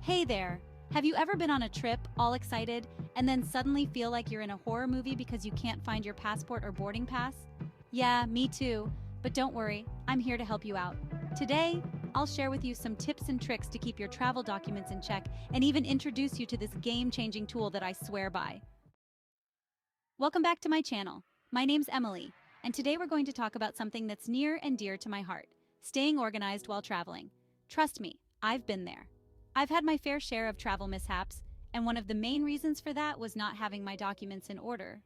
Hey there! Have you ever been on a trip, all excited, and then suddenly feel like you're in a horror movie because you can't find your passport or boarding pass? Yeah, me too. But don't worry, I'm here to help you out. Today, I'll share with you some tips and tricks to keep your travel documents in check and even introduce you to this game-changing tool that I swear by. Welcome back to my channel. My name's Emily, and today we're going to talk about something that's near and dear to my heart, staying organized while traveling. Trust me, I've been there. I've had my fair share of travel mishaps, and one of the main reasons for that was not having my documents in order.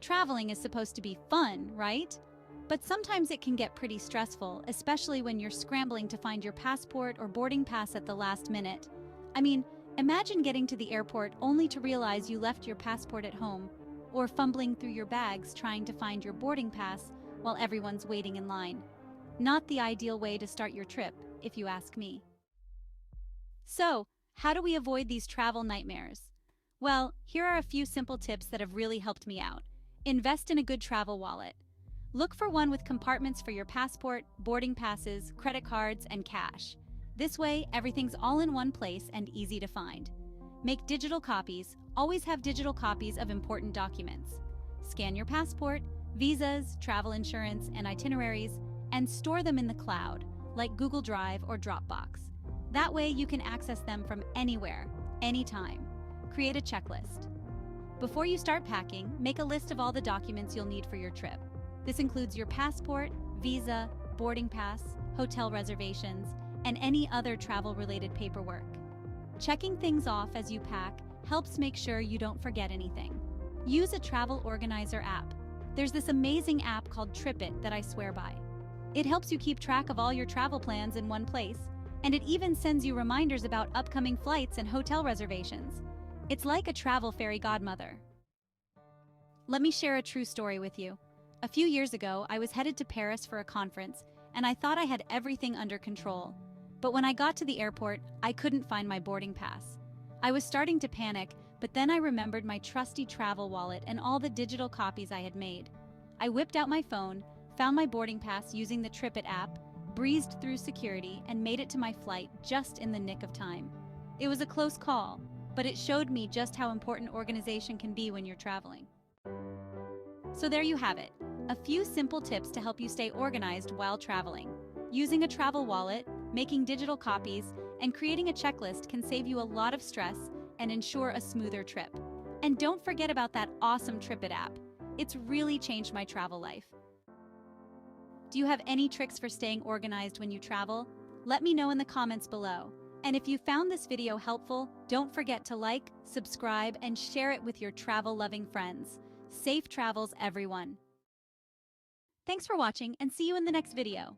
Traveling is supposed to be fun, right? But sometimes it can get pretty stressful, especially when you're scrambling to find your passport or boarding pass at the last minute. I mean, imagine getting to the airport only to realize you left your passport at home, or fumbling through your bags trying to find your boarding pass while everyone's waiting in line. Not the ideal way to start your trip, if you ask me. So, how do we avoid these travel nightmares? Well, here are a few simple tips that have really helped me out. Invest in a good travel wallet. Look for one with compartments for your passport, boarding passes, credit cards, and cash. This way, everything's all in one place and easy to find. Make digital copies. Always have digital copies of important documents. Scan your passport, visas, travel insurance, and itineraries, and store them in the cloud, like Google Drive or Dropbox. That way you can access them from anywhere, anytime. Create a checklist. Before you start packing, make a list of all the documents you'll need for your trip. This includes your passport, visa, boarding pass, hotel reservations, and any other travel-related paperwork. Checking things off as you pack helps make sure you don't forget anything. Use a travel organizer app. There's this amazing app called TripIt that I swear by. It helps you keep track of all your travel plans in one place, and it even sends you reminders about upcoming flights and hotel reservations. It's like a travel fairy godmother. Let me share a true story with you. A few years ago, I was headed to Paris for a conference, and I thought I had everything under control. But when I got to the airport, I couldn't find my boarding pass. I was starting to panic, but then I remembered my trusty travel wallet and all the digital copies I had made. I whipped out my phone, found my boarding pass using the TripIt app, breezed through security, and made it to my flight just in the nick of time. It was a close call, but it showed me just how important organization can be when you're traveling. So there you have it, a few simple tips to help you stay organized while traveling. Using a travel wallet, making digital copies, and creating a checklist can save you a lot of stress and ensure a smoother trip. And don't forget about that awesome TripIt app. It's really changed my travel life. Do you have any tricks for staying organized when you travel? Let me know in the comments below. And if you found this video helpful, don't forget to like, subscribe, and share it with your travel-loving friends. Safe travels, everyone. Thanks for watching, and see you in the next video.